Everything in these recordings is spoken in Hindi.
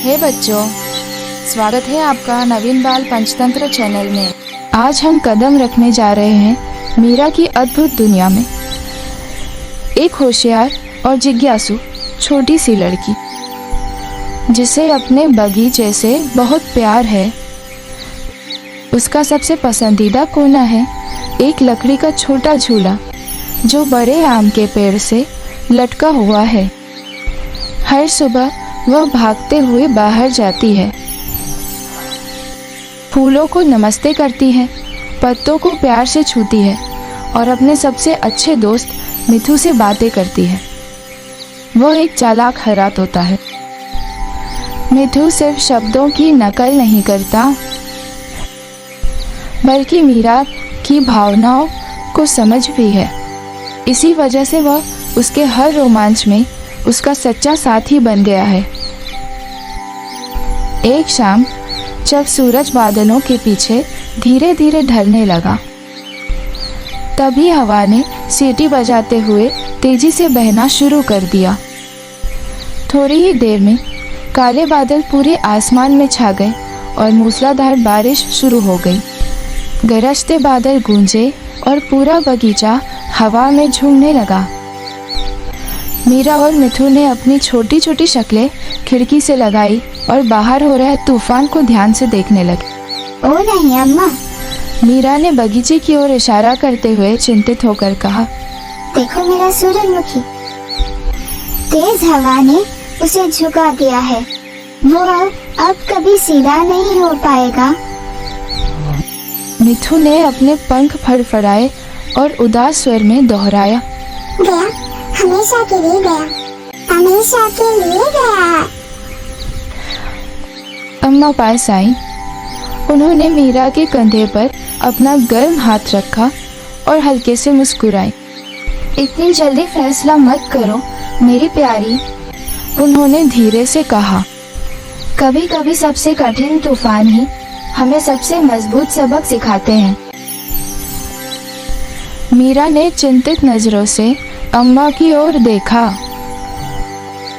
हे बच्चों, स्वागत है आपका नवीन बाल पंचतंत्र चैनल में। आज हम कदम रखने जा रहे हैं मीरा की अद्भुत दुनिया में। एक होशियार और जिज्ञासु छोटी सी लड़की जिसे अपने बगीचे से बहुत प्यार है। उसका सबसे पसंदीदा कोना है एक लकड़ी का छोटा झूला जो बड़े आम के पेड़ से लटका हुआ है। हर सुबह वह भागते हुए बाहर जाती है, फूलों को नमस्ते करती है, पत्तों को प्यार से छूती है और अपने सबसे अच्छे दोस्त मिठू से बातें करती है। वह एक चालाक हरा तोता है। मिठू सिर्फ शब्दों की नकल नहीं करता बल्कि मीरा की भावनाओं को समझ भी है। इसी वजह से वह उसके हर रोमांच में उसका सच्चा साथी बन गया है। एक शाम जब सूरज बादलों के पीछे धीरे धीरे ढलने लगा, तभी हवा ने सीटी बजाते हुए तेजी से बहना शुरू कर दिया। थोड़ी ही देर में काले बादल पूरे आसमान में छा गए और मूसलाधार बारिश शुरू हो गई। गरजते बादल गूंजे और पूरा बगीचा हवा में झूमने लगा। मीरा और मिठू ने अपनी छोटी छोटी शक्लें खिड़की से लगाई और बाहर हो रहे तूफान को ध्यान से देखने लगे। ओ नहीं अम्मा, मीरा ने बगीचे की ओर इशारा करते हुए चिंतित होकर कहा, देखो मेरा सूरजमुखी, तेज हवा ने उसे झुका दिया है। वो अब कभी सीधा नहीं हो पाएगा। मिठू ने अपने पंख फड़फड़ाए और उदास स्वर में दोहराया, गया, हमेशा के लिए गया, हमेशा के लिए गया। अम्मा पास आई। उन्होंने मीरा के कंधे पर अपना गर्म हाथ रखा और हल्के से मुस्कुराई। इतनी जल्दी फैसला मत करो मेरी प्यारी, उन्होंने धीरे से कहा। कभी कभी सबसे कठिन तूफान ही हमें सबसे मजबूत सबक सिखाते हैं। मीरा ने चिंतित नजरों से अम्मा की ओर देखा।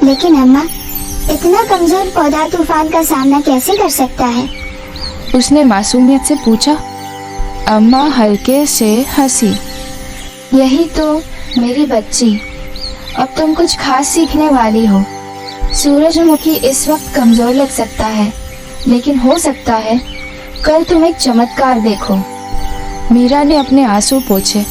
लेकिन अम्मा, इतना कमजोर पौधा तूफान का सामना कैसे कर सकता है? उसने मासूमियत से पूछा। अम्मा हल्के से हंसी। यही तो मेरी बच्ची, अब तुम कुछ खास सीखने वाली हो। सूरजमुखी इस वक्त कमजोर लग सकता है, लेकिन हो सकता है कल तुम एक चमत्कार देखो। मीरा ने अपने आंसू पोंछे।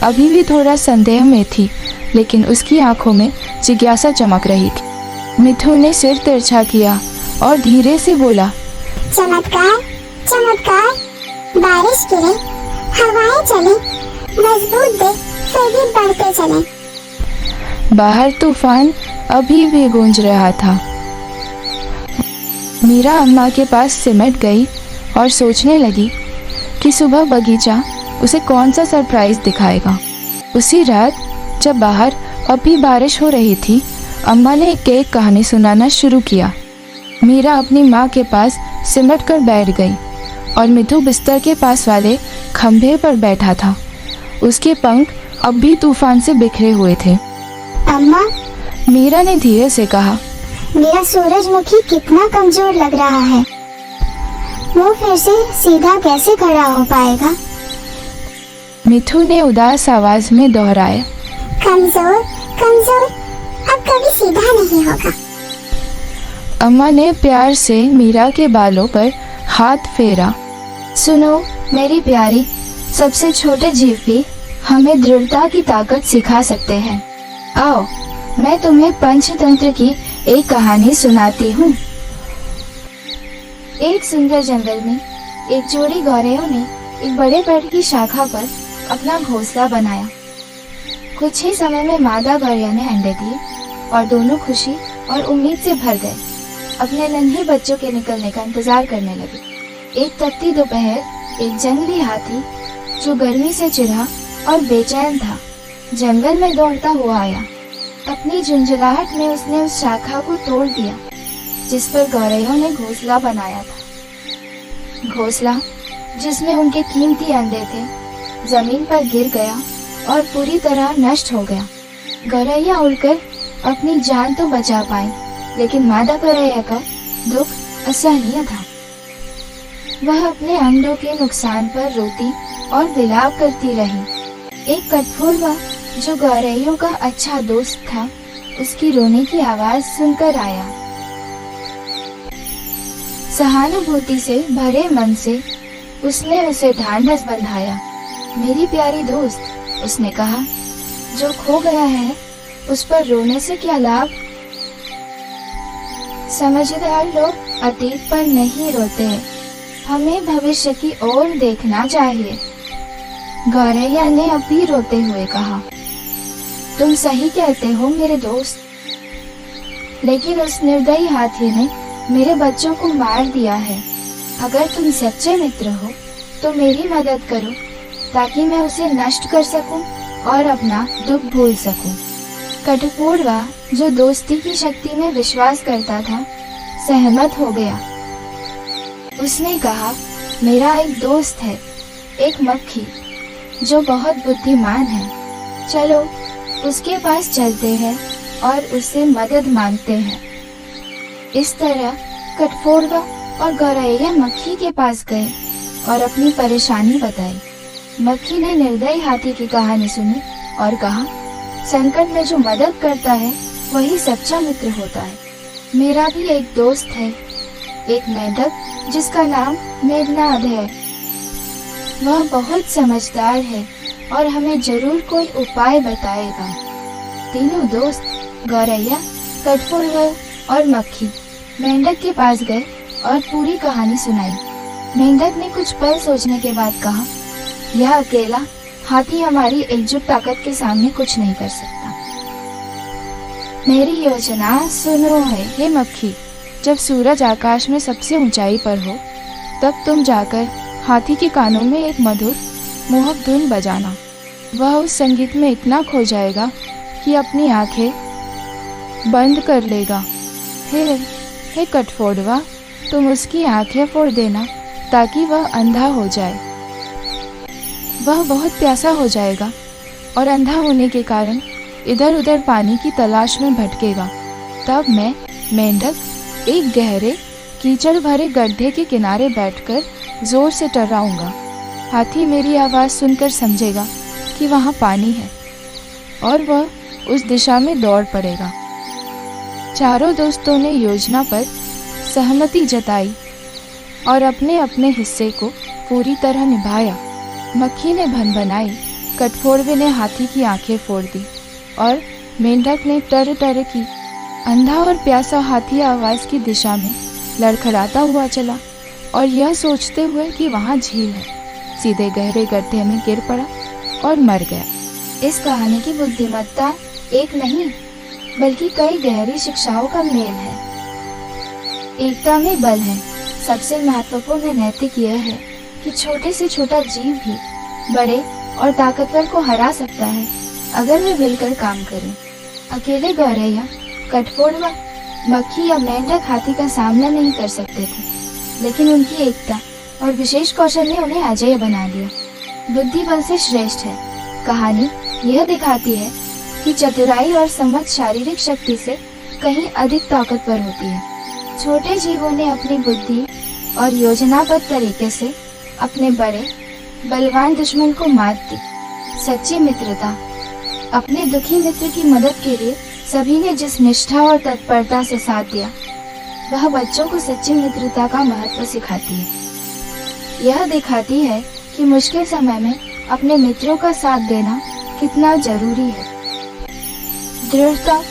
अभी भी थोड़ा संदेह में थी, लेकिन उसकी आंखों में जिज्ञासा चमक रही थी। मिठू ने सिर तिरछा किया और धीरे से बोला, चमत्कार, चमत्कार, बारिश गिरे, हवाएं चले, मजबूत दे, फिर भी बढ़ते चले। बाहर तूफान अभी भी गूंज रहा था। मीरा अम्मा के पास सिमट गई और सोचने लगी कि सुबह बगीचा उसे कौन सा सरप्राइज दिखाएगा। उसी रात जब बाहर अभी बारिश हो रही थी, अम्मा ने एक कहानी सुनाना शुरू किया। मीरा अपनी माँ के पास सिमट कर बैठ गई और मिठू बिस्तर के पास वाले खंभे पर बैठा था। उसके पंख अब भी तूफान से बिखरे हुए थे। अम्मा, मीरा ने धीरे से कहा, मेरा सूरजमुखी कितना कमजोर लग रहा है। वो फिर से सीधा कैसे खड़ा हो पाएगा? मिठू ने उदास आवाज में दोहराया, कमजोर, कमजोर, अब कभी सीधा नहीं होगा। अम्मा ने प्यार से मीरा के बालों पर हाथ फेरा। सुनो मेरी प्यारी, सबसे छोटे जीव भी हमें दृढ़ता की ताकत सिखा सकते हैं। आओ, मैं तुम्हें पंचतंत्र की एक कहानी सुनाती हूँ। एक सुंदर जंगल में एक जोड़ी गौरैयों ने एक बड़े पेड़ की शाखा पर अपना घोंसला बनाया। कुछ ही समय में मादा गौरैया ने अंडे दिए और दोनों खुशी और उम्मीद से भर गए। अपने नन्हे बच्चों के निकलने का इंतजार करने लगे। एक तपती दोपहर एक जंगली हाथी जो गर्मी से चिढ़ा और बेचैन था, जंगल में दौड़ता हुआ आया। अपनी झुंझलाहट में उसने उस शाखा को तोड़ दिया जिस पर गौरैयों ने घोंसला बनाया था। घोंसला जिसमें उनके कीमती अंडे थे, जमीन पर गिर गया और पूरी तरह नष्ट हो गया। गौरैया उड़कर अपनी जान तो बचा पाई, लेकिन मादा गौरैया का दुख असहनीय था। वह अपने अंडों के नुकसान पर रोती और विलाप करती रही। एक कठफोड़वा जो गौरैयों का अच्छा दोस्त था, उसकी रोने की आवाज सुनकर आया। सहानुभूति से भरे मन से उसने उसे ढांढस बंधाया। मेरी प्यारी दोस्त, उसने कहा, जो खो गया है उस पर रोने से क्या लाभ। समझदार लोग अतीत पर नहीं रोते हैं, हमें भविष्य की ओर देखना चाहिए। गौरैया ने अब भी रोते हुए कहा, तुम सही कहते हो मेरे दोस्त, लेकिन उस निर्दयी हाथी ने मेरे बच्चों को मार दिया है। अगर तुम सच्चे मित्र हो तो मेरी मदद करो ताकि मैं उसे नष्ट कर सकूं और अपना दुख भूल सकूं। कठफोड़वा जो दोस्ती की शक्ति में विश्वास करता था, सहमत हो गया। उसने कहा, मेरा एक दोस्त है, एक मक्खी, जो बहुत बुद्धिमान है। चलो उसके पास चलते हैं और उससे मदद मांगते हैं। इस तरह कठफोड़वा और गौरैया मक्खी के पास गए और अपनी परेशानी बताई। मक्खी ने निर्दयी हाथी की कहानी सुनी और कहा, संकट में जो मदद करता है वही सच्चा मित्र होता है। मेरा भी एक दोस्त है, एक मेंढक जिसका नाम मेघनाद है। वह बहुत समझदार है और हमें जरूर कोई उपाय बताएगा। तीनों दोस्त गौरैया, कठफोड़वा और मक्खी मेंढक के पास गए और पूरी कहानी सुनाई। मेंढक ने कुछ पल सोचने के बाद कहा, यह अकेला हाथी हमारी एकजुट ताकत के सामने कुछ नहीं कर सकता। मेरी योजना सुनो है। हे मक्खी, जब सूरज आकाश में सबसे ऊंचाई पर हो तब तुम जाकर हाथी के कानों में एक मधुर मोहक धुन बजाना। वह उस संगीत में इतना खो जाएगा कि अपनी आंखें बंद कर लेगा। हे कठफोड़वा, तुम उसकी आंखें फोड़ देना ताकि वह अंधा हो जाए। वह बहुत प्यासा हो जाएगा और अंधा होने के कारण इधर उधर पानी की तलाश में भटकेगा। तब मैं मेंढक एक गहरे कीचड़ भरे गड्ढे के किनारे बैठकर जोर से टर्राऊंगा। हाथी मेरी आवाज सुनकर समझेगा कि वहाँ पानी है और वह उस दिशा में दौड़ पड़ेगा। चारों दोस्तों ने योजना पर सहमति जताई और अपने अपने हिस्से को पूरी तरह निभाया। मक्खी ने भनभनाई, कठफोड़वे ने हाथी की आंखें फोड़ दी और मेंढक ने टर टर की। अंधा और प्यासा हाथी आवाज की दिशा में लड़खड़ाता हुआ चला और यह सोचते हुए कि वहाँ झील है, सीधे गहरे गड्ढे में गिर पड़ा और मर गया। इस कहानी की बुद्धिमत्ता एक नहीं बल्कि कई गहरी शिक्षाओं का मेल है। एकता में बल है। सबसे महत्वपूर्ण नैतिक यह है कि छोटे से छोटा जीव भी बड़े और ताकतवर को हरा सकता है अगर वे मिलकर काम करें। अकेले गौरैया, कठफोड़वा, मक्खी या मेंढक हाथी का सामना नहीं कर सकते थे, लेकिन उनकी एकता और विशेष कौशल ने उन्हें अजेय बना दिया। बुद्धि बल से श्रेष्ठ है। कहानी यह दिखाती है कि चतुराई और समझ शारीरिक शक्ति से कहीं अधिक ताकतवर होती है। छोटे जीवों ने अपनी बुद्धि और योजनाबद्ध तरीके से अपने बड़े बलवान दुश्मन को मात दी। सच्ची मित्रता। अपने दुखी मित्र की मदद के लिए सभी ने जिस निष्ठा और तत्परता से साथ दिया, वह बच्चों को सच्ची मित्रता का महत्व सिखाती है। यह दिखाती है कि मुश्किल समय में अपने मित्रों का साथ देना कितना जरूरी है। दृढ़ता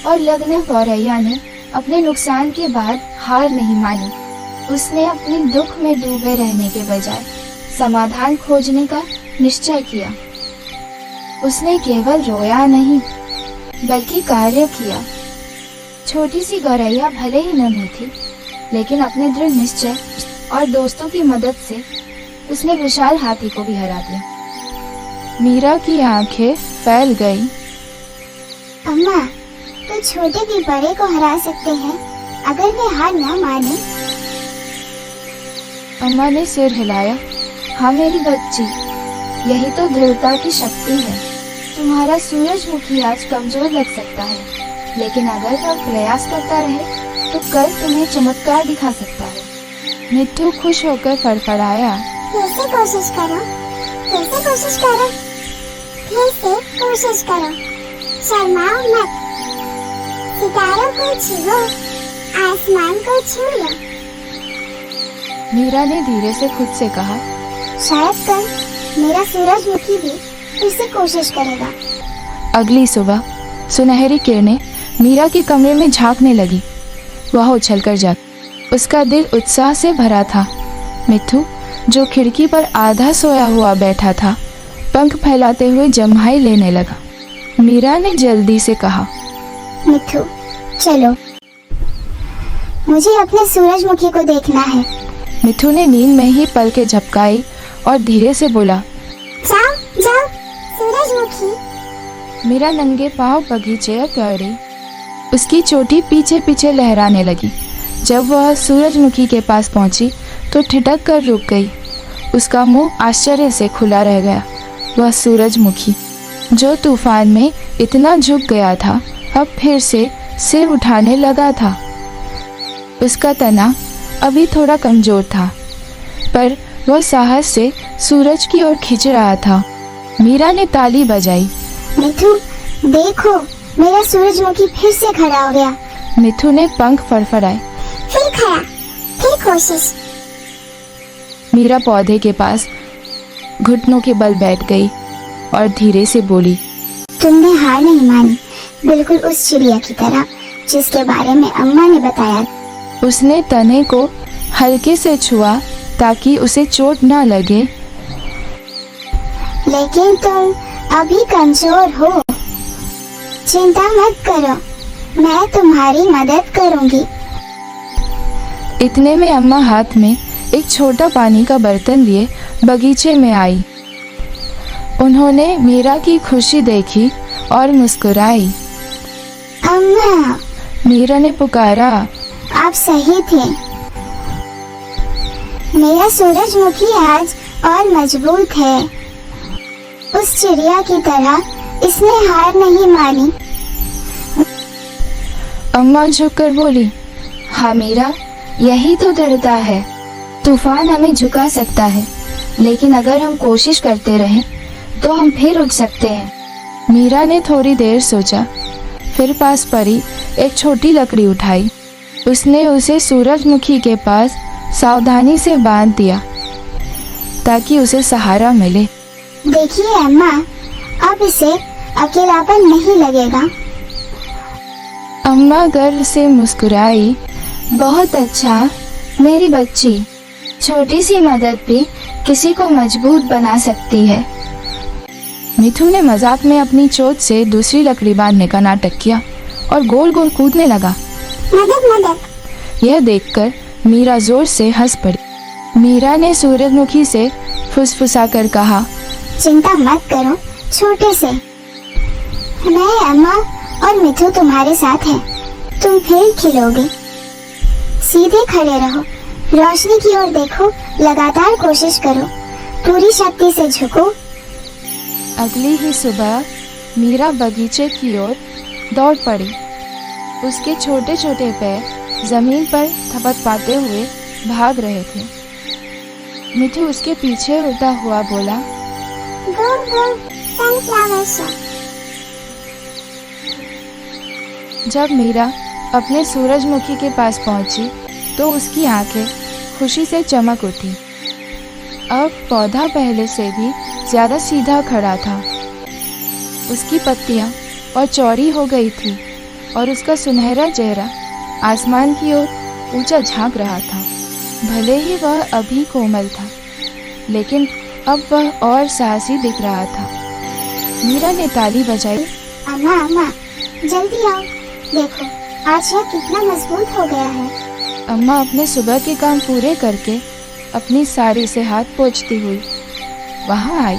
और लगन गौरैया ने अपने नुकसान के बाद हार नहीं मानी। उसने अपने दुख में डूबे रहने के बजाय समाधान खोजने का निश्चय किया। उसने केवल रोया नहीं बल्कि कार्य किया। छोटी सी गौरैया भले ही नन्ही थी, लेकिन अपने दृढ़ निश्चय और दोस्तों की मदद से उसने विशाल हाथी को भी हरा दिया। मीरा की आंखें फैल गईं। अम्मा, तो छोटे भी बड़े को हरा सकते हैं अगर वे हार न माने। अम्मा ने सिर हिलाया। हाँ मेरी बच्ची, यही तो दृढ़ता की शक्ति है। तुम्हारा सूरजमुखी आज कमजोर लग सकता है, लेकिन अगर वह प्रयास करता रहे तो कल तुम्हें चमत्कार दिखा सकता है। मिट्ठू खुश होकर फड़फड़ाया। फिर से कोशिश करो, फिर से कोशिश करो, फिर से कोशिश करो, शर्माओ मत। सितारों को छुओ, आसमान को छू लो। मीरा ने धीरे से खुद से कहा। शायद कल मेरा सूरजमुखी भी फिर से कोशिश करेगा। अगली सुबह सुनहरी किरणें मीरा के कमरे में झांकने लगी। वह उछलकर जा, उसका दिल उत्साह से भरा था। मिट्ठू जो खिड़की पर आधा सोया हुआ बैठा था, पंख फैलाते हुए जम्हाई लेने लगा। मीरा ने जल्दी से कहा, मिट्ठू चलो, मुझे अपने सूरजमुखी को देखना है। मिट्ठू ने नींद में ही पलकें झपकाई और धीरे से बोला, जाओ जाओ सूरजमुखी। मीरा नंगे पांव बगीचे दौड़ी। उसकी चोटी पीछे पीछे लहराने लगी। जब वह सूरजमुखी के पास पहुंची तो ठिठक कर रुक गई। उसका मुंह आश्चर्य से खुला रह गया। वह सूरजमुखी जो तूफान में इतना झुक गया था, अब फिर से सिर उठाने लगा था। उसका तना अभी थोड़ा कमजोर था, पर वह साहस से सूरज की ओर खींच रहा था। मीरा ने ताली बजाई। मिट्ठू देखो, मेरा सूरजमुखी फिर से खड़ा हो गया। मिट्ठू ने पंख फड़फड़ाए। फिर खड़ा, फिर कोशिश। मीरा पौधे के पास घुटनों के बल बैठ गई और धीरे से बोली, तुमने हार नहीं मानी, बिल्कुल उस चिड़िया की तरह जिसके बारे में अम्मा ने बताया। उसने तने को हल्के से छुआ ताकि उसे चोट न लगे। लेकिन तुम अभी कमजोर हो। चिंता मत करो, मैं तुम्हारी मदद करूंगी। इतने में अम्मा हाथ में एक छोटा पानी का बर्तन लिए बगीचे में आई। उन्होंने मीरा की खुशी देखी और मुस्कुराई। अम्मा, मीरा ने पुकारा। आप सही थे। मेरा सूरजमुखी आज और मजबूत है। उस चिड़िया की तरह इसने हार नहीं मानी। अम्मा झुककर बोली, हाँ मीरा, यही तो दृढ़ता है। तूफान हमें झुका सकता है, लेकिन अगर हम कोशिश करते रहें तो हम फिर उठ सकते हैं। मीरा ने थोड़ी देर सोचा, फिर पास पड़ी एक छोटी लकड़ी उठाई। उसने उसे सूरजमुखी के पास सावधानी से बांध दिया ताकि उसे सहारा मिले। देखिए अम्मा, अब इसे अकेलापन नहीं लगेगा। अम्मा गर्व से मुस्कुराई। बहुत अच्छा मेरी बच्ची, छोटी सी मदद भी किसी को मजबूत बना सकती है। मिट्ठू ने मजाक में अपनी चोट से दूसरी लकड़ी बांधने का नाटक किया और गोल गोल कूदने लगा। मदद मदद। यह देखकर मीरा जोर से हंस पड़ी। मीरा ने सूरजमुखी से फुसफुसाकर कहा, चिंता मत करो छोटे से, मैं अम्मा और मिट्ठू तुम्हारे साथ हैं। तुम फिर खिलोगे। सीधे खड़े रहो, रोशनी की ओर देखो, लगातार कोशिश करो, पूरी शक्ति से झुको। अगली ही सुबह मीरा बगीचे की ओर दौड़ पड़ी। उसके छोटे छोटे पैर जमीन पर थपथपाते हुए भाग रहे थे। मिट्ठू उसके पीछे उड़ता हुआ बोला, गो गो सनफ्लावर शो। जब मीरा अपने सूरजमुखी के पास पहुंची तो उसकी आंखें खुशी से चमक उठी। अब पौधा पहले से भी ज्यादा सीधा खड़ा था। उसकी पत्तियां और चौड़ी हो गई थी और उसका सुनहरा चेहरा आसमान की ओर ऊंचा झांक रहा था। भले ही वह अभी कोमल था, लेकिन अब वह और साहसी दिख रहा था। मीरा ने ताली बजाई। अम्मा अम्मा, जल्दी आओ, देखो आज यह कितना मजबूत हो गया है। अम्मा अपने सुबह के काम पूरे करके अपनी साड़ी से हाथ पोंछती हुई वहां आई।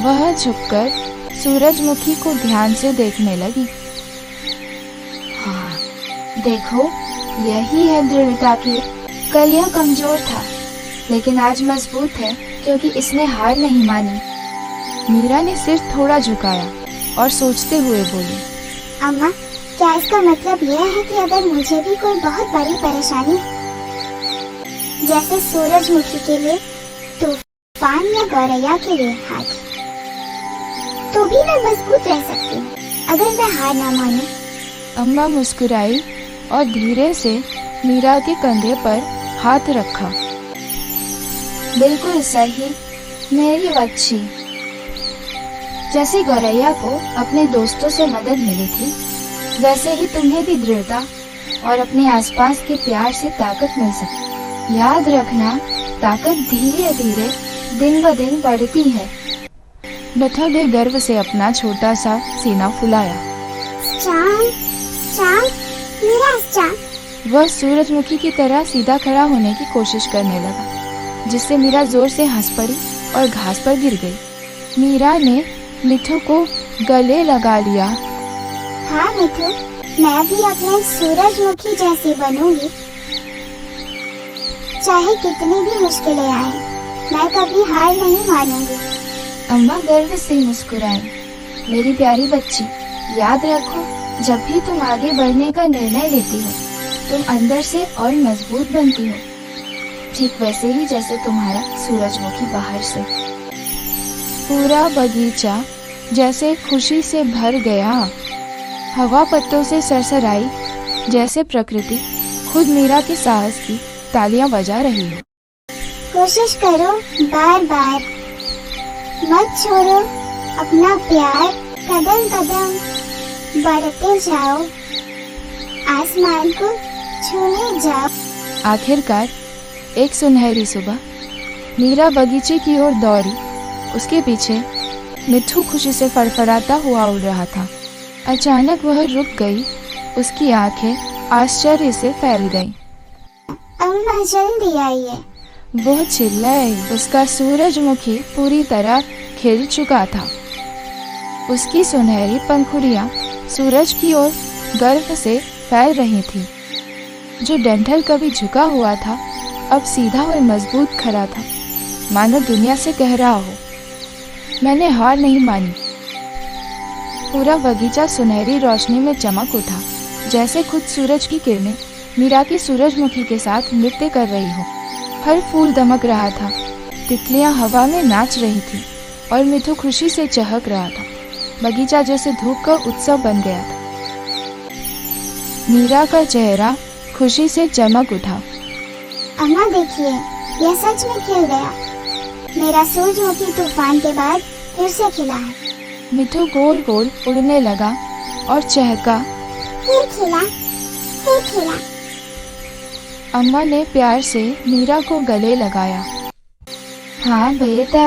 वह झुककर सूरजमुखी को ध्यान से देखने लगी। हाँ, देखो यही है दृढ़ता की। कल यह कमजोर था, लेकिन आज मजबूत है क्योंकि इसने हार नहीं मानी। मीरा ने सिर थोड़ा झुकाया और सोचते हुए बोली, अम्मा, क्या इसका मतलब यह है कि अगर मुझे भी कोई बहुत बड़ी परेशानी है, जैसे सूरजमुखी के लिए तूफान या गौरैया के लिए हाथी, तो भी मैं मजबूत रह सकती हूँ अगर मैं हार ना मानूं? अम्मा मुस्कुराई और धीरे से मीरा के कंधे पर हाथ रखा। बिल्कुल सही मेरी बच्ची। जैसे गौरैया को अपने दोस्तों से मदद मिली थी, वैसे ही तुम्हें भी दृढ़ता और अपने आसपास के प्यार से ताकत मिल सकती। याद रखना, ताकत धीरे धीरे दिन ब दिन बढ़ती है। मिठू ने गर्व से अपना छोटा सा सीना फुलाया। Strong, strong, Meera strong. वह सूरजमुखी की तरह सीधा खड़ा होने की कोशिश करने लगा, जिससे मीरा जोर से हंस पड़ी और घास पर गिर गई। मीरा ने मिठू को गले लगा लिया। हाँ मिठू, मैं भी अपने सूरजमुखी जैसी बनूंगी, चाहे कितनी भी मुश्किलें आए, मैं कभी हार नहीं मानूंगी। अम्मा गर्व से मुस्कुराई। मेरी प्यारी बच्ची, याद रखो, जब भी तुम आगे बढ़ने का निर्णय लेती हो, तुम अंदर से और मजबूत बनती हो, ठीक वैसे ही जैसे तुम्हारा सूरजमुखी बाहर से। पूरा बगीचा जैसे खुशी से भर गया। हवा पत्तों से सरसराई, जैसे प्रकृति खुद मीरा के साहस की तालियां बजा रही हो। कोशिश करो, बार बार मत छोड़ो अपना प्यार, कदम कदम बढ़ते जाओ, आसमान को छूने जाओ। आखिरकार एक सुनहरी सुबह मीरा बगीचे की ओर दौड़ी। उसके पीछे मिठू खुशी से फड़फड़ाता हुआ उड़ रहा था। अचानक वह रुक गई। उसकी आंखें आश्चर्य से फैल गईं। अम्मा जल्दी आइए। वो चिल्लाई। उसका सूरजमुखी पूरी तरह खिल चुका था। उसकी सुनहरी पंखुड़ियां सूरज की ओर गर्व से फैल रही थीं। जो डंठल कभी झुका हुआ था, अब सीधा और मजबूत खड़ा था, मानो दुनिया से कह रहा हो, मैंने हार नहीं मानी। पूरा बगीचा सुनहरी रोशनी में चमक उठा, जैसे खुद सूरज की किरणें मीरा की सूरजमुखी के साथ नृत्य कर रही हो। हर फूल दमक रहा था, तितलियां हवा में नाच रही थी और मिठू खुशी से चहक रहा था। बगीचा जैसे धूप का उत्सव बन गया था। मीरा का चेहरा खुशी से चमक उठा। अम्मा देखिए, यह सच में खिल गया। मेरा सूरजमुखी तूफान के बाद फिर से खिला है। मिठू गोल गोल उड़ने लगा और चहका। फिर खिला, फिर खिला। अम्मा ने प्यार से मीरा को गले लगाया। हाँ बेटा,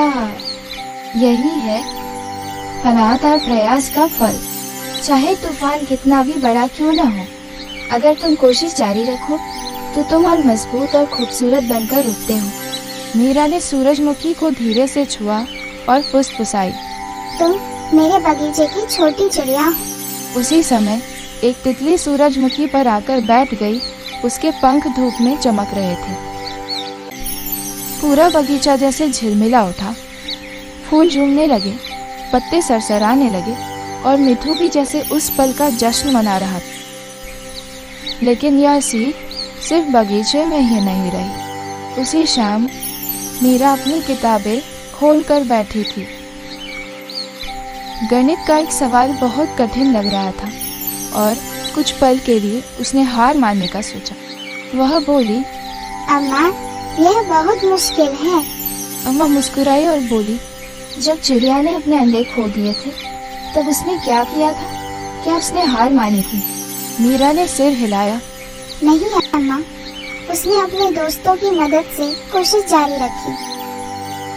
यही है फलात और प्रयास का फल। चाहे तूफान कितना भी बड़ा क्यों न हो, अगर तुम कोशिश जारी रखो तो तुम और मजबूत और खूबसूरत बनकर उठते हो। मीरा ने सूरजमुखी को धीरे से छुआ और फुसफुसाई। तुम मेरे बगीचे की छोटी चिड़िया हो। उसी समय एक तितली सूरजमुखी पर आकर बैठ गई। उसके पंख धूप में चमक रहे थे। पूरा बगीचा जैसे झिलमिला उठा। फूल झूमने लगे, पत्ते सरसराने लगे और मिठू भी जैसे उस पल का जश्न मना रहा था। लेकिन यह सीख सिर्फ बगीचे में ही नहीं रही। उसी शाम मीरा अपनी किताबें खोलकर बैठी थी। गणित का एक सवाल बहुत कठिन लग रहा था और कुछ पल के लिए उसने हार मानने का सोचा। वह बोली, अम्मा, यह बहुत मुश्किल है। अम्मा मुस्कुराई और बोली, जब चिड़िया ने अपने अंडे खो दिए थे, तब उसने क्या किया था? क्या उसने हार मानी थी? मीरा ने सिर हिलाया। नहीं अम्मा, उसने अपने दोस्तों की मदद से कोशिश जारी रखी।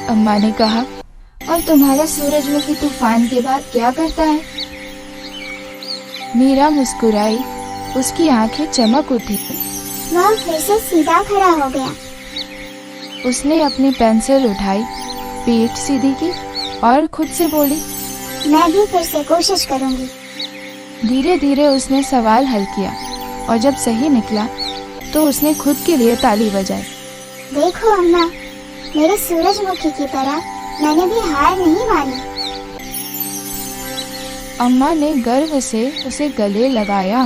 अम्मा ने कहा, और तुम्हारा सूरजमुखी तूफान के बाद क्या करता है? मीरा मुस्कुराई। उसकी आंखें चमक उठी। वह फिर से सीधा खड़ा हो गया। उसने अपनी पेंसिल उठाई, पीठ सीधी की और खुद से बोली, मैं भी फिर से कोशिश करूंगी। धीरे धीरे उसने सवाल हल किया और जब सही निकला तो उसने खुद के लिए ताली बजाई। देखो अम्मा, मेरे सूरजमुखी की तरह मैंने भी हार नहीं मानी। अम्मा ने गर्व से उसे गले लगाया।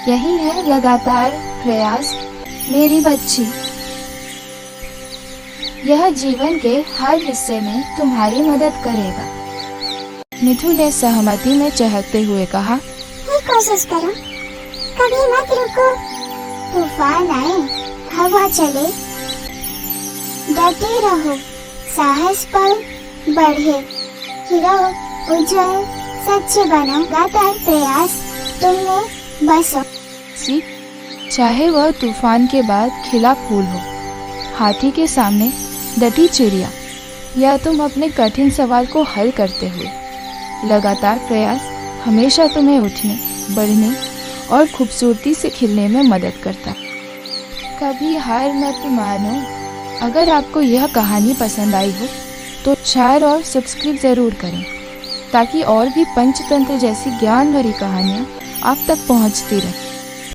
यही है लगातार प्रयास मेरी बच्ची। यह जीवन के हर हिस्से में तुम्हारी मदद करेगा। मिठू ने सहमति में चहकते हुए कहा, फिर कोशिश करो, कभी मत रुको। तूफान आए, हवा चले, डटे रहो, साहस पर बढ़े, हीरो उज्जवल सच्चे बनो, लगातार प्रयास तुम में बसो। चाहे वह तूफान के बाद खिला फूल हो, हाथी के सामने डटी चिड़िया, या तुम अपने कठिन सवाल को हल करते हुए, लगातार प्रयास हमेशा तुम्हें उठने, बढ़ने और खूबसूरती से खिलने में मदद करता। कभी हार मत मानो। अगर आपको यह कहानी पसंद आई हो तो शेयर और सब्सक्राइब ज़रूर करें, ताकि और भी पंचतंत्र जैसी ज्ञान भरी कहानियाँ आप तक पहुँचती रहें।